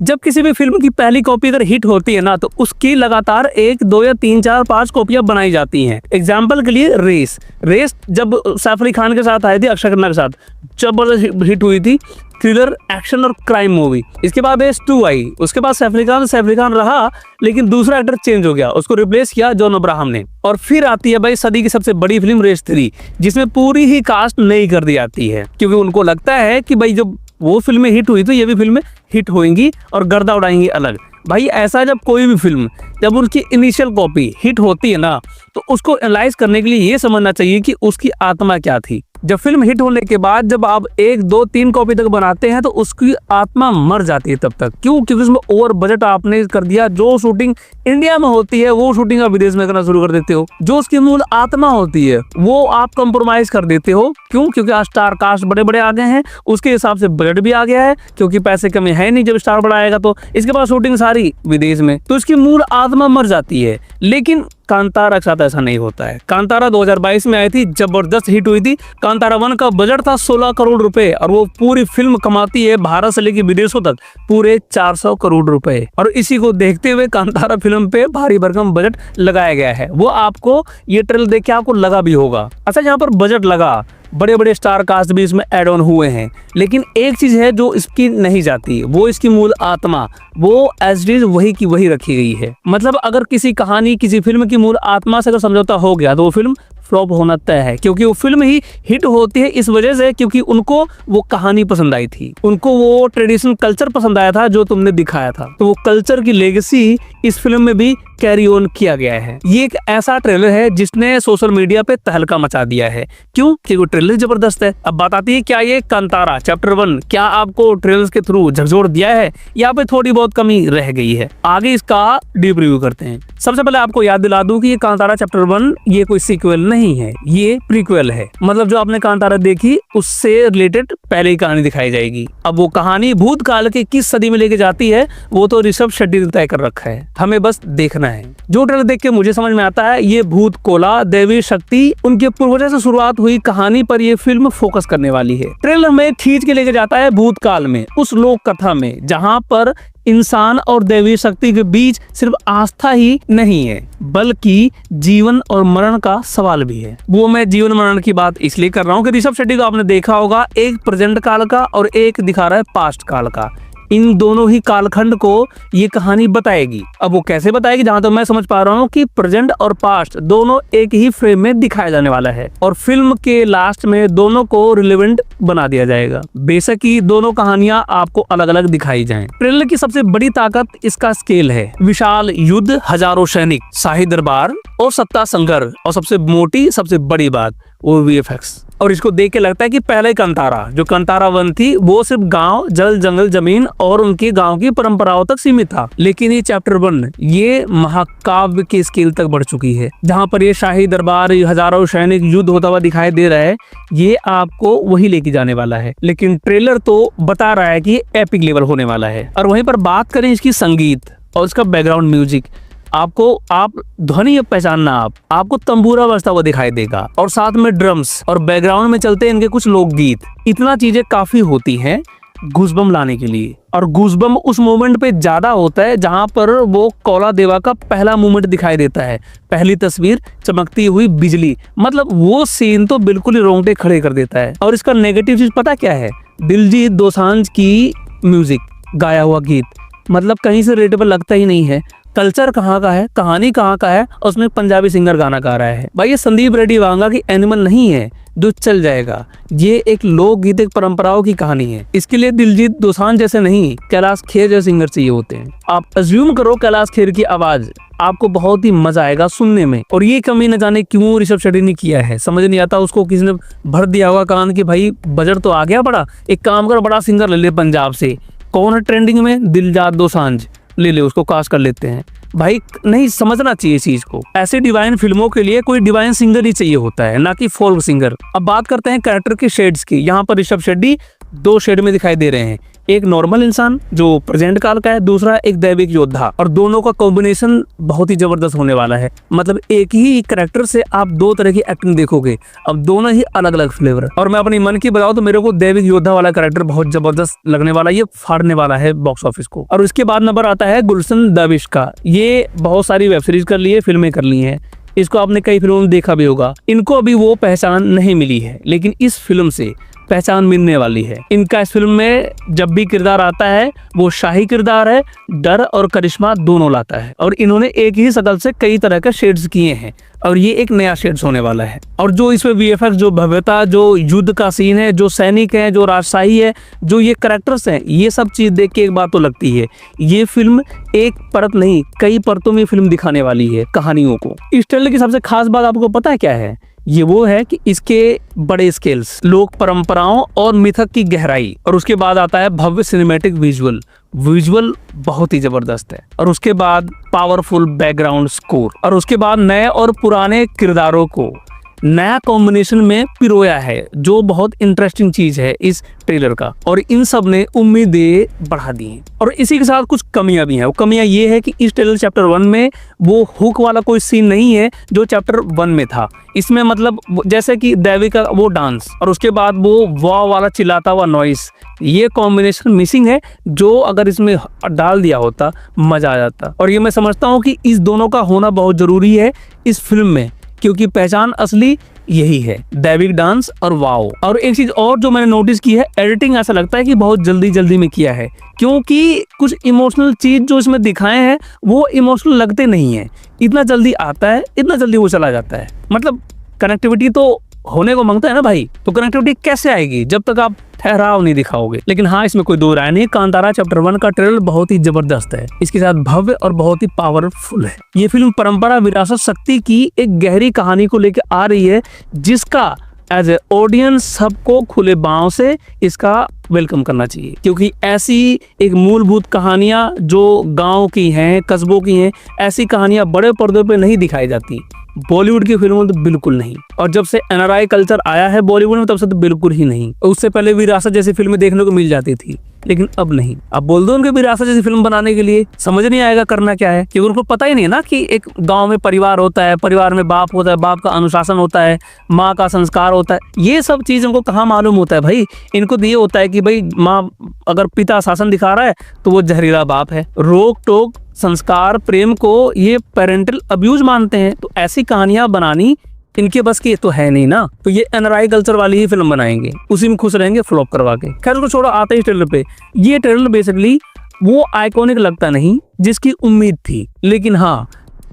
जब किसी भी फिल्म की पहली कॉपी अगर हिट होती है ना, तो उसकी लगातार 1, 2 या 3, 4, 5 कॉपियां बनाई जाती हैं। एग्जाम्पल के लिए रेस जब सैफ अली खान के साथ आई थी, अक्षय खन्ना के साथ, जबरदस्त हिट हुई थी, थ्रिलर एक्शन और क्राइम मूवी। इसके बाद रेस 2 आई, उसके बाद सैफ अली खान रहा, लेकिन दूसरा एक्टर चेंज हो गया, उसको रिप्लेस किया जॉन अब्राहम ने। और फिर आती है भाई सदी की सबसे बड़ी फिल्म रेस 3, जिसमें पूरी ही कास्ट नई कर दी जाती है, क्योंकि उनको लगता है कि भाई जब वो फिल्में हिट हुई तो ये भी फिल्में हिट होंगी और गर्दा उड़ाएंगी अलग। भाई ऐसा जब कोई भी फिल्म जब उनकी इनिशियल कॉपी हिट होती है ना, तो उसको एनालाइज करने के लिए ये समझना चाहिए कि उसकी आत्मा क्या थी। जब फिल्म हिट होने के बाद जब आप 1, 2, 3 कॉपी तक बनाते हैं तो उसकी आत्मा मर जाती है तब तक। क्यों? क्योंकि उसमें ओवर बजट आपने कर दिया। जो शूटिंग इंडिया में होती है वो शूटिंग आप विदेश में करना शुरू कर देते हो। जो उसकी मूल आत्मा होती है वो आप कंप्रोमाइज कर देते हो। क्यों? क्योंकि आज स्टार कास्ट बड़े बड़े आ गए हैं, उसके हिसाब से बजट भी आ गया है, क्योंकि पैसे कमी है नहीं जब स्टार बड़ा आएगा तो। इसके बाद शूटिंग सारी विदेश में, तो इसकी मूल आत्मा मर जाती है। लेकिन कांतारा के साथ ऐसा नहीं होता है। कांतारा 2022 में आई थी, जबरदस्त हिट हुई थी। कांतारा 1 का बजट था 16 करोड़ रुपए और वो पूरी फिल्म कमाती है भारत से लेकर विदेशों तक पूरे 400 करोड़ रुपए। और इसी को देखते हुए कांतारा फिल्म पे भारी भरकम बजट लगाया गया है। वो आपको ये ट्रेलर देख के आपको लगा भी होगा। अच्छा, यहाँ पर बजट लगा, बड़े बड़े स्टार कास्ट भी इसमें ऐड ऑन हुए हैं, लेकिन एक चीज है जो इसकी नहीं जाती, वो इसकी मूल आत्मा, वो एज इट इज वही की वही रखी गई है। मतलब अगर किसी कहानी, किसी फिल्म की मूल आत्मा से अगर समझौता हो गया तो वो फिल्म फ्लॉप होना तय है, क्योंकि वो फिल्म ही हिट होती है इस वजह से क्योंकि उनको वो कहानी पसंद आई थी, उनको वो ट्रेडिशनल कल्चर पसंद आया था जो तुमने दिखाया था। तो वो कल्चर की लेगेसी इस फिल्म में भी कैरी ऑन किया गया है। ये एक ऐसा ट्रेलर है जिसने सोशल मीडिया पे तहलका मचा दिया है। क्यों? क्योंकि वो ट्रेलर जबरदस्त है। अब बात आती है, क्या ये कांतारा चैप्टर 1 क्या आपको ट्रेलर्स के थ्रू झकझोर दिया है या पे थोड़ी बहुत कमी रह गई है? आगे इसका डीप रिव्यू करते हैं। सबसे पहले आपको याद दिला दूं कि ये कांतारा चैप्टर 1 ये कोई सीक्वल नहीं है, ये प्रीक्वल है। मतलब जो आपने कांतारा देखी उससे रिलेटेड पहले ही कहानी दिखाई जाएगी। अब वो कहानी भूतकाल के किस सदी में लेके जाती है वो तो ऋषभ शेट्टी ने तय कर रखा है, हमें बस देखना है। जो ट्रेलर देख के मुझे समझ में आता है, ये भूत कोला, देवी शक्ति, उनके पूर्वजों से शुरुआत हुई कहानी पर ये फिल्म फोकस करने वाली है। ट्रेलर में खींच के लेके जाता है भूतकाल में, उस लोक कथा में जहाँ पर इंसान और देवी शक्ति के बीच सिर्फ आस्था ही नहीं है बल्कि जीवन और मरण का सवाल भी है। वो मैं जीवन मरण की बात इसलिए कर रहा हूँ कि ऋषभ शेट्टी को आपने देखा होगा, एक प्रेजेंट काल का और एक दिखा रहा है पास्ट काल का। इन दोनों ही कालखंड को ये कहानी बताएगी। अब वो कैसे बताएगी? जहां तक मैं समझ पा रहा हूँ कि प्रेजेंट और पास्ट दोनों एक ही फ्रेम में दिखाया जाने वाला है और फिल्म के लास्ट में दोनों को रिलेवेंट बना दिया जाएगा। बेशक ही दोनों कहानियां आपको अलग अलग दिखाई जाएं। ट्रेलर की सबसे बड़ी ताकत इसका स्केल है। विशाल युद्ध, हजारों सैनिक, शाही दरबार और सत्ता संघर्ष, और सबसे मोटी सबसे बड़ी बात वो VFX। और इसको देख के लगता है कि पहले कांतारा, जो कांतारा 1 थी, वो सिर्फ गांव, जल, जंगल, जमीन और उनके गांव की परंपराओं तक सीमित था। लेकिन ये चैप्टर 1 ये महाकाव्य के स्केल तक बढ़ चुकी है, जहां पर ये शाही दरबार, हजारों सैनिक, युद्ध होता हुआ दिखाई दे रहा है। ये आपको वही लेके जाने वाला है। लेकिन ट्रेलर तो बता रहा है कि ये एपिक लेवल होने वाला है। और वहीं पर बात करें इसकी संगीत और इसका बैकग्राउंड म्यूजिक, आप ध्वनि पहचानना, आपको तंबूरा बजता हुआ दिखाई देगा और साथ में ड्रम्स और बैकग्राउंड में चलते हैं इनके कुछ लोकगीत। इतना चीजें काफी होती हैं गूज़बम्प लाने के लिए। और गूज़बम्प उस मोमेंट पे ज्यादा होता है जहां पर वो कोला देवा का पहला मूवमेंट दिखाई देता है, पहली तस्वीर, चमकती हुई बिजली। मतलब वो सीन तो बिल्कुल ही रोंगटे खड़े कर देता है। और इसका नेगेटिव चीज पता क्या है? दिलजीत दोसांझ की म्यूजिक, गाया हुआ गीत, मतलब कहीं से रिलेटेबल लगता ही नहीं है। कल्चर कहाँ का है, कहानी कहाँ का है, और उसमें पंजाबी सिंगर गाना गा रहा है। भाई ये संदीप रेड्डी वांगा की एनिमल नहीं है जो चल जाएगा। ये एक लोकगीत, एक परंपराओं की कहानी है। इसके लिए दिलजीत दोसांझ जैसे नहीं, कैलाश खेर जैसे सिंगर चाहिए होते हैं। आप अज्यूम करो कैलाश खेर की आवाज, आपको बहुत ही मजा आएगा सुनने में। और ये कमी न जाने क्यों ऋषभ शेट्टी ने किया है, समझ नहीं आता। उसको किसी ने भर दिया होगा कान की भाई बजट तो आ गया बड़ा, एक काम कर बड़ा सिंगर ले ले पंजाब से। कौन है ट्रेंडिंग में? दिलजीत दोसांझ ले ले, उसको कास्ट कर लेते हैं। भाई नहीं समझना चाहिए इस चीज को। ऐसे डिवाइन फिल्मों के लिए कोई डिवाइन सिंगर ही चाहिए होता है, ना कि फोल्क सिंगर। अब बात करते हैं कैरेक्टर के शेड्स की। यहाँ पर ऋषभ शेट्टी 2 शेड में दिखाई दे रहे हैं। एक नॉर्मल इंसान जो प्रेजेंट काल का है, दूसरा एक दैविक योद्धा, और दोनों का कॉम्बिनेशन बहुत ही जबरदस्त होने वाला है। मतलब एक ही कैरेक्टर से आप दो तरह की एक्टिंग देखोगे, अब दोनों ही अलग अलग फ्लेवर। और मैं अपनी मन की बताऊं तो मेरे को दैविक योद्धा वाला कैरेक्टर बहुत जबरदस्त लगने वाला, ये फाड़ने वाला है बॉक्स ऑफिस को। और उसके बाद नंबर आता है गुलशन दरविश का। ये बहुत सारी वेब सीरीज कर ली है, फिल्में कर ली हैं, इसको आपने कई फिल्मों में देखा भी होगा। इनको अभी वो पहचान नहीं मिली है, लेकिन इस फिल्म से पहचान मिलने वाली है। इनका इस फिल्म में जब भी किरदार आता है वो शाही किरदार है, डर और करिश्मा दोनों लाता है। और इन्होंने एक ही शकल से कई तरह के शेड्स किए हैं, और ये एक नया शेड्स होने वाला है। और जो इसमें वीएफएक्स, जो भव्यता, जो युद्ध का सीन है, जो सैनिक है, जो राजशाही है, जो ये कैरेक्टर्स हैं, ये सब चीज देख के एक बात तो लगती है, ये फिल्म एक परत नहीं कई परतों में फिल्म दिखाने वाली है कहानियों को। इस ट्रेलर की सबसे खास बात आपको पता है क्या है? ये वो है कि इसके बड़े स्केल्स, लोक परंपराओं और मिथक की गहराई, और उसके बाद आता है भव्य सिनेमैटिक विजुअल बहुत ही जबरदस्त है, और उसके बाद पावरफुल बैकग्राउंड स्कोर, और उसके बाद नए और पुराने किरदारों को नया कॉम्बिनेशन में पिरोया है, जो बहुत इंटरेस्टिंग चीज है इस ट्रेलर का। और इन सब ने उम्मीदें बढ़ा दी हैं। और इसी के साथ कुछ कमियां भी हैं। वो कमियां ये है कि इस ट्रेलर चैप्टर 1 में वो हुक वाला कोई सीन नहीं है जो चैप्टर 1 में था। इसमें मतलब जैसे कि दैवी का वो डांस, और उसके बाद वो वाह वाला चिल्लाता हुआ नॉइस, ये कॉम्बिनेशन मिसिंग है, जो अगर इसमें डाल दिया होता मजा आ जाता। और ये मैं समझता हूँ कि इस दोनों का होना बहुत जरूरी है इस फिल्म में, क्योंकि पहचान असली यही है, दैविक डांस और वाओ। और एक चीज और जो मैंने नोटिस की है, एडिटिंग ऐसा लगता है कि बहुत जल्दी में किया है, क्योंकि कुछ इमोशनल चीज जो इसमें दिखाए हैं वो इमोशनल लगते नहीं है। इतना जल्दी आता है, इतना जल्दी वो चला जाता है। मतलब कनेक्टिविटी तो होने को मांगता है ना भाई, तो कनेक्टिविटी कैसे आएगी जब तक आप ठहराव नहीं दिखाओगे। लेकिन हाँ, इसमें कोई दो राय नहीं, कांतारा चैप्टर 1 का ट्रेलर बहुत ही जबरदस्त है, इसके साथ भव्य और बहुत ही पावरफुल है। ये फिल्म परंपरा, विरासत, शक्ति की एक गहरी कहानी को लेकर आ रही है, जिसका एज ए ऑडियंस सबको खुले बाहों से इसका वेलकम करना चाहिए। क्योंकि ऐसी एक मूलभूत कहानियां जो गांव की हैं, कस्बों की हैं, ऐसी कहानियां बड़े पर्दे पे नहीं दिखाई जाती। बॉलीवुड की फिल्मों में तो बिल्कुल नहीं, और जब से एनआरआई कल्चर आया है बॉलीवुड में तब से तो बिल्कुल ही नहीं। उससे पहले विरासत जैसी फिल्में देखने को मिल जाती थी, लेकिन अब नहीं। अब बोल दो उनके विरासत जैसी फिल्म बनाने के लिए, समझ नहीं आएगा करना क्या है, क्योंकि उनको पता ही नहीं है ना कि एक गांव में परिवार होता है, परिवार में बाप होता है, बाप का अनुशासन होता है, माँ का संस्कार होता है। ये सब चीज उनको कहाँ मालूम होता है भाई। इनको तो ये होता है कि भाई माँ, अगर पिता शासन दिखा रहा है तो वो जहरीला बाप है। रोक टोक, संस्कार, प्रेम को ये पेरेंटल अब्यूज मानते हैं। तो ऐसी कहानियां बनानी इनके बस की तो है नहीं ना। तो ये एनआरआई कल्चर वाली ही फिल्म बनाएंगे, उसी में खुश रहेंगे फ्लॉप करवा के। खैर, उसको छोड़ो, आते ही ट्रेलर पे। ये ट्रेलर बेसिकली वो आइकॉनिक लगता नहीं जिसकी उम्मीद थी, लेकिन हाँ,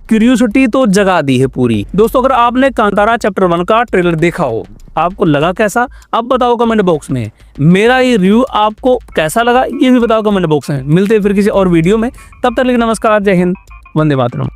क्यूरियोसिटी तो जगा दी है पूरी। दोस्तों, अगर आपने कांतारा चैप्टर 1 का ट्रेलर देखा हो, आपको लगा कैसा, आप बताओ कमेंट बॉक्स में। मेरा ये रिव्यू आपको कैसा लगा ये भी बताओ कमेंट बॉक्स में। मिलते हैं फिर किसी और वीडियो में, तब तक के लिए नमस्कार, जय हिंद, वंदे मातरम।